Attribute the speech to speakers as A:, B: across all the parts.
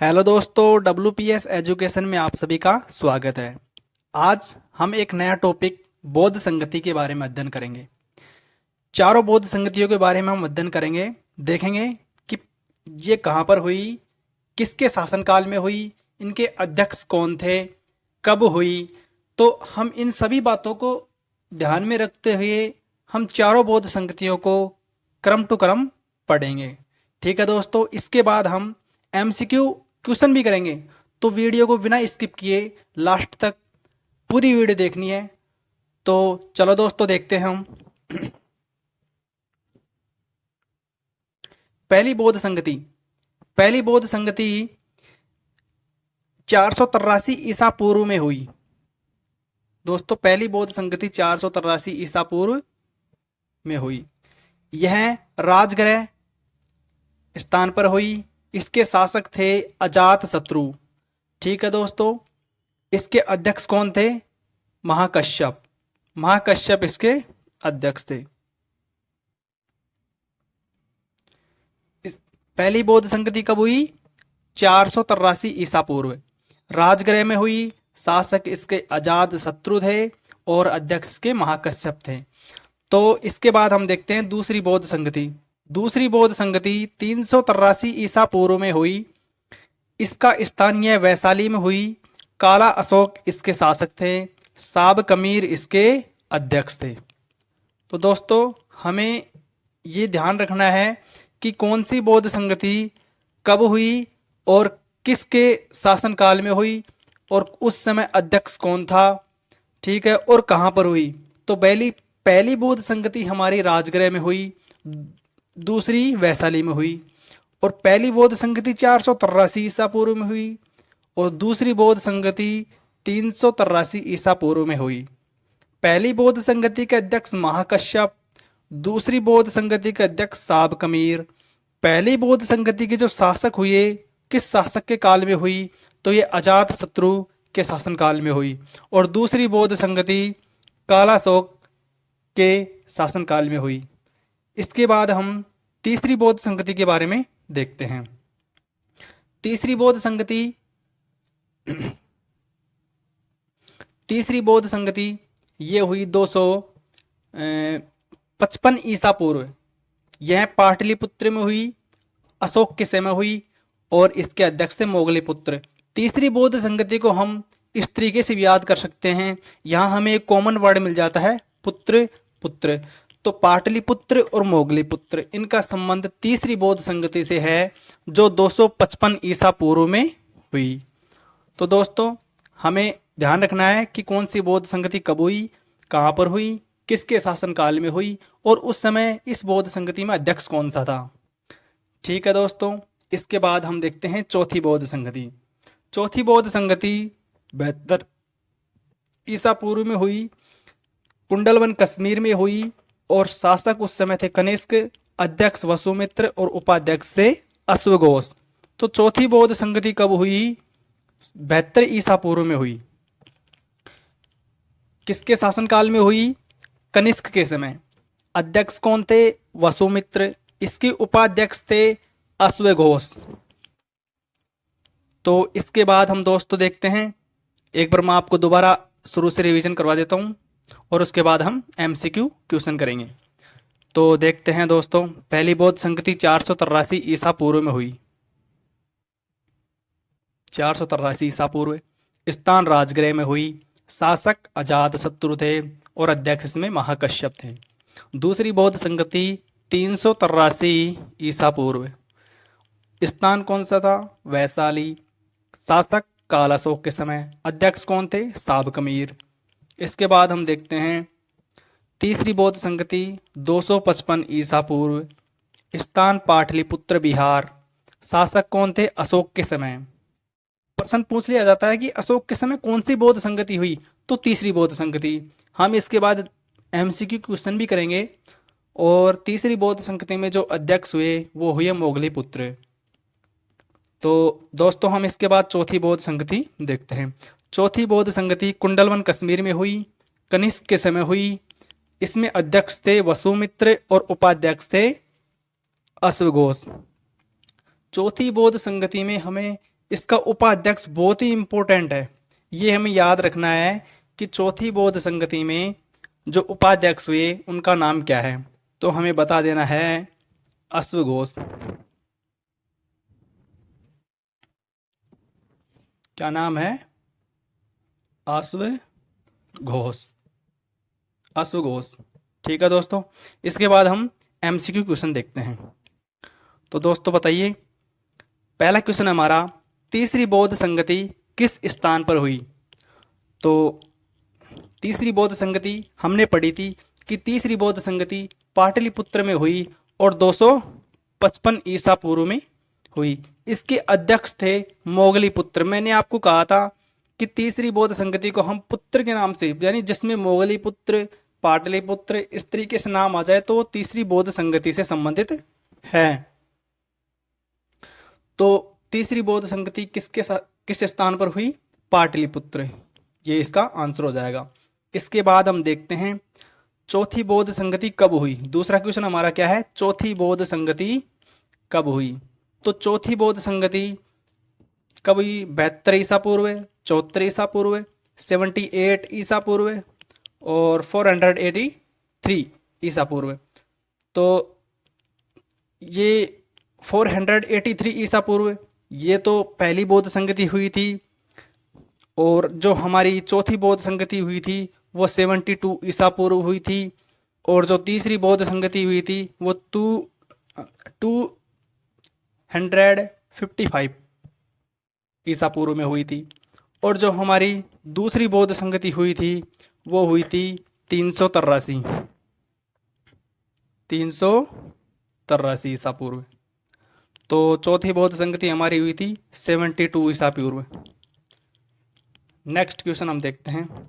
A: Hello दोस्तों, WPS education में आप सभी का स्वागत है। आज हम एक नया टॉपिक बौद्ध संगति के बारे में अध्ययन करेंगे। चारों बौद्ध संगतियों के बारे में हम अध्ययन करेंगे, देखेंगे कि ये कहाँ पर हुई, किसके शासनकाल में हुई, इनके अध्यक्ष कौन थे, कब हुई। तो हम इन सभी बातों को ध्यान में रखते हुए हम चारों बौद्ध संगतियों को क्रम टू क्रम पढ़ेंगे। ठीक है दोस्तों, इसके बाद हम MCQ क्वेश्चन भी करेंगे। तो वीडियो को बिना स्किप किए लास्ट तक पूरी वीडियो देखनी है। तो चलो दोस्तों, देखते हैं हम। पहली बौद्ध संगति 483 ईसा पूर्व में हुई। दोस्तों, पहली बौद्ध संगति 483 ईसा पूर्व में हुई। यह राजगृह स्थान पर हुई। इसके शासक थे अजात शत्रु। ठीक है दोस्तों, इसके अध्यक्ष कौन थे? महाकश्यप इसके अध्यक्ष थे। पहली बौद्ध संगति कब हुई? 483 ईसा पूर्व। राजगृह में हुई। शासक इसके अजात शत्रु थे और अध्यक्ष इसके महाकश्यप थे। तो इसके बाद हम देखते हैं दूसरी बौद्ध संगति 383 ईसा पूर्व में हुई। इसका स्थान यह वैशाली में हुई। काला अशोक इसके शासक थे। साब कमीर इसके अध्यक्ष थे। तो दोस्तों, हमें ये ध्यान रखना है कि कौन सी बौद्ध संगति कब हुई और किसके शासनकाल में हुई और उस समय अध्यक्ष कौन था। ठीक है, और कहाँ पर हुई। तो पहली बौद्ध संगति हमारी राजगृह में हुई, दूसरी वैशाली में हुई। और पहली बौद्ध संगति 483 ईसा पूर्व में हुई और दूसरी बौद्ध संगति 383 ईसा पूर्व में हुई। पहली बौद्ध संगति के अध्यक्ष महाकश्यप, दूसरी बौद्ध संगति के अध्यक्ष साब कमीर। पहली बौद्ध संगति के जो शासक हुए, किस शासक के काल में हुई? तो ये अजात शत्रु के शासनकाल में हुई। और दूसरी बौद्ध संगति कालाशोक के शासनकाल में हुई। इसके बाद हम तीसरी बौद्ध संगति के बारे में देखते हैं। तीसरी बौद्ध संगति ये हुई 255 ईसा पूर्व। यह पाटलिपुत्र में हुई, अशोक के समय हुई और इसके अध्यक्ष थे मोगलीपुत्र। तीसरी बौद्ध संगति को हम इस तरीके से भी याद कर सकते हैं। यहाँ हमें एक कॉमन वर्ड मिल जाता है, पुत्र। तो पाटलिपुत्र और मोगलीपुत्र, इनका संबंध तीसरी बौद्ध संगति से है जो 255 ईसा पूर्व में हुई। तो दोस्तों, हमें ध्यान रखना है कि कौन सी बौद्ध संगति कब हुई, कहाँ पर हुई, किसके शासनकाल में हुई और उस समय इस बौद्ध संगति में अध्यक्ष कौन सा था। ठीक है दोस्तों, इसके बाद हम देखते हैं चौथी बौद्ध संगति 72 ईसा पूर्व में हुई। कुंडलवन कश्मीर में हुई और शासक उस समय थे कनिष्क, अध्यक्ष वसुमित्र और उपाध्यक्ष थे अश्वघोष। तो चौथी बौद्ध संगति कब हुई? 72 ईसा पूर्व में हुई। किसके शासनकाल में हुई? कनिष्क के समय। अध्यक्ष कौन थे? वसुमित्र। इसके उपाध्यक्ष थे अश्वघोष। तो इसके बाद हम दोस्तों देखते हैं, एक बार मैं आपको दोबारा शुरू से रिवीजन करवा देता हूं और उसके बाद हम MCQ क्वेश्चन करेंगे। तो देखते हैं दोस्तों, पहली बौद्ध संगति 483 ईसा पूर्व में हुई। 483 ईसा पूर्व। स्थान राजगृह में हुई। शासक अजात शत्रु थे और अध्यक्ष इसमें महाकश्यप थे। दूसरी बौद्ध संगति 383 ईसा पूर्व। स्थान कौन सा था? वैशाली। शासक कालाशोक के समय। अध्यक्ष कौन थे? साब कमीर। इसके बाद हम देखते हैं तीसरी बौद्ध संगति 255 ईसा पूर्व। स्थान पाटलिपुत्र बिहार। शासक कौन थे? अशोक के समय। प्रश्न पूछ लिया जाता है कि अशोक के समय कौन सी बौद्ध संगति हुई? तो तीसरी बौद्ध संगति। हम इसके बाद MCQ क्वेश्चन भी करेंगे। और तीसरी बौद्ध संगति में जो अध्यक्ष हुए वो हुए मोगलीपुत्र। तो दोस्तों, हम इसके बाद चौथी बौद्ध संगति देखते हैं। चौथी बौद्ध संगति कुंडलवन कश्मीर में हुई, कनिष्क के समय हुई। इसमें अध्यक्ष थे वसुमित्र और उपाध्यक्ष थे अश्वघोष। चौथी बौद्ध संगति में हमें इसका उपाध्यक्ष बहुत ही इंपॉर्टेंट है, ये हमें याद रखना है कि चौथी बौद्ध संगति में जो उपाध्यक्ष हुए उनका नाम क्या है। तो हमें बता देना है अश्वघोष। क्या नाम है? अश्वघोष, अश्वघोष। ठीक है दोस्तों, इसके बाद हम एमसीक्यू क्वेश्चन देखते हैं। तो दोस्तों बताइए, पहला क्वेश्चन हमारा, तीसरी बौद्ध संगति किस स्थान पर हुई? तो तीसरी बौद्ध संगति हमने पढ़ी थी कि तीसरी बौद्ध संगति पाटलिपुत्र में हुई और 255 ईसा पूर्व में हुई। इसके अध्यक्ष थे मोगलीपुत्र। मैंने आपको कहा था कि तीसरी बौद्ध संगति को हम पुत्र के नाम से, यानी जिसमें मोगलीपुत्र, पाटलिपुत्र इस तरीके से नाम आ जाए तो वो तीसरी बौद्ध संगति से संबंधित है। तो तीसरी बौद्ध संगति किस स्थान पर हुई? पाटलिपुत्र, ये इसका आंसर हो जाएगा। इसके बाद हम देखते हैं चौथी बौद्ध संगति कब हुई। दूसरा क्वेश्चन हमारा क्या है? चौथी बौद्ध संगति कब हुई? तो चौथी बौद्ध संगति कब हुई? 72 ईसा पूर्व, 74 ईसा पूर्व, 78 ईसा पूर्व और 483 ईसा पूर्व। तो ये 483 ईसा पूर्व ये तो पहली बौद्ध संगति हुई थी, और जो हमारी चौथी बौद्ध संगति हुई थी वो 72 ईसा पूर्व हुई थी, और जो तीसरी बौद्ध संगति हुई थी वो 255 ईसा पूर्व में हुई थी, और जो हमारी दूसरी बौद्ध संगति हुई थी वो हुई थी 383 ईसा पूर्व। तो चौथी बौद्ध संगति हमारी हुई थी 72 ईसा पूर्व। नेक्स्ट क्वेश्चन हम देखते हैं।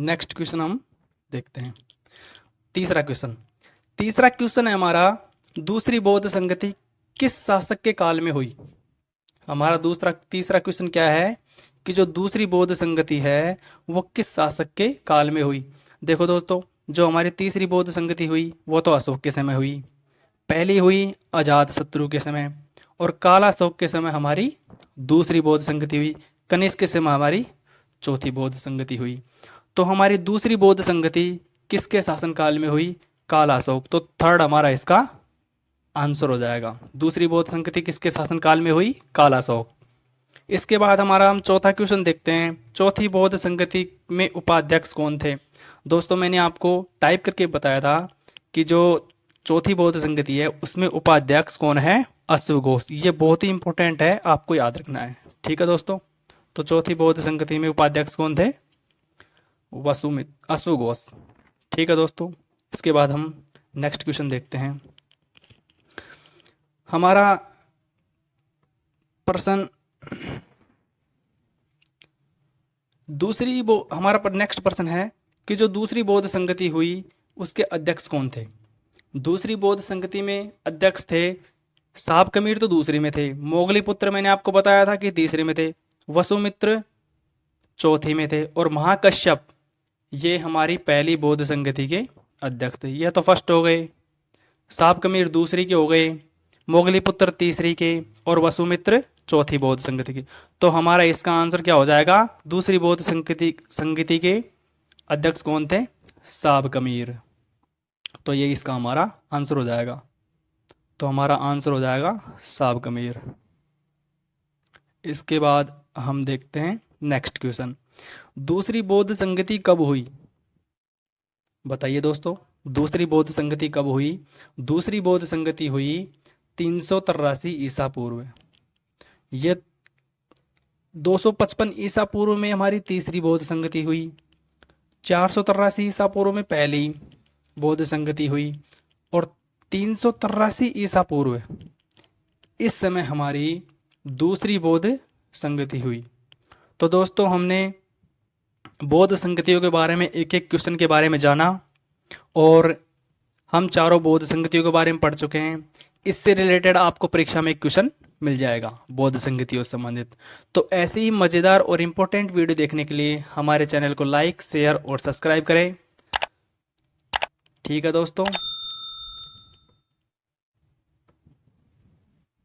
A: नेक्स्ट क्वेश्चन हम देखते हैं तीसरा क्वेश्चन है हमारा, दूसरी बौद्ध संगति किस शासक के काल में हुई? हमारा तीसरा क्वेश्चन क्या है कि जो दूसरी बौद्ध संगति है वो किस शासक के काल में हुई? देखो दोस्तों, जो हमारी तीसरी बौद्ध संगति हुई वो तो अशोक के समय हुई, पहली हुई अजातशत्रु के समय, और काला अशोक के समय हमारी दूसरी बौद्ध संगति हुई, कनिष्क के समय हमारी चौथी बौद्ध संगति हुई। तो हमारी दूसरी बौद्ध संगति किसके शासनकाल में हुई? काला अशोक। तो थर्ड हमारा इसका आंसर हो जाएगा। दूसरी बौद्ध संगति किसके शासनकाल में हुई? काला अशोक। इसके बाद हमारा हम चौथा क्वेश्चन देखते हैं, चौथी बौद्ध संगति में उपाध्यक्ष कौन थे? दोस्तों मैंने आपको टाइप करके बताया था कि जो चौथी बौद्ध संगति है उसमें उपाध्यक्ष कौन है? अश्वघोष। ये बहुत ही इंपॉर्टेंट है, आपको याद रखना है। ठीक है दोस्तों, तो चौथी बौद्ध संगति में उपाध्यक्ष कौन थे? अश्वघोष। ठीक है दोस्तों, इसके बाद हम नेक्स्ट क्वेश्चन देखते हैं। हमारा प्रश्न हमारा नेक्स्ट प्रश्न है कि जो दूसरी बौद्ध संगति हुई उसके अध्यक्ष कौन थे? दूसरी बौद्ध संगति में अध्यक्ष थे साबकमीर, तो दूसरी में थे। मोगलीपुत्र मैंने आपको बताया था कि तीसरे में थे। वसुमित्र चौथी में थे, और महाकश्यप ये हमारी पहली बौद्ध संगति के अध्यक्ष थे। यह तो फर्स्ट हो गए, साबकमीर दूसरी के हो गए, मोगलीपुत्र तीसरी के, और वसुमित्र चौथी बौद्ध संगति की। तो हमारा इसका आंसर क्या हो जाएगा? दूसरी बौद्ध संगति के अध्यक्ष कौन थे? साबकमीर। तो ये इसका हमारा आंसर हो जाएगा। तो हमारा आंसर हो जाएगा साबकमीर। इसके बाद हम देखते हैं नेक्स्ट क्वेश्चन, दूसरी बौद्ध संगति कब हुई? बताइए दोस्तों, दूसरी बौद्ध संगति कब हुई? दूसरी बौद्ध संगति हुई 383 ईसा पूर्व। ये 255 ईसा पूर्व में हमारी तीसरी बौद्ध संगति हुई, 483 ईसा पूर्व में पहली बौद्ध संगति हुई, और 383 ईसा पूर्व इस समय हमारी दूसरी बौद्ध संगति हुई। तो दोस्तों हमने बौद्ध संगतियों के बारे में एक एक क्वेश्चन के बारे में जाना, और हम चारों बौद्ध संगतियों के बारे में पढ़ चुके हैं। इससे रिलेटेड आपको परीक्षा में एक क्वेश्चन मिल जाएगा बौद्ध संगतियों से संबंधित। तो ऐसे ही मज़ेदार और इम्पोर्टेंट वीडियो देखने के लिए हमारे चैनल को लाइक, शेयर और सब्सक्राइब करें। ठीक है दोस्तों।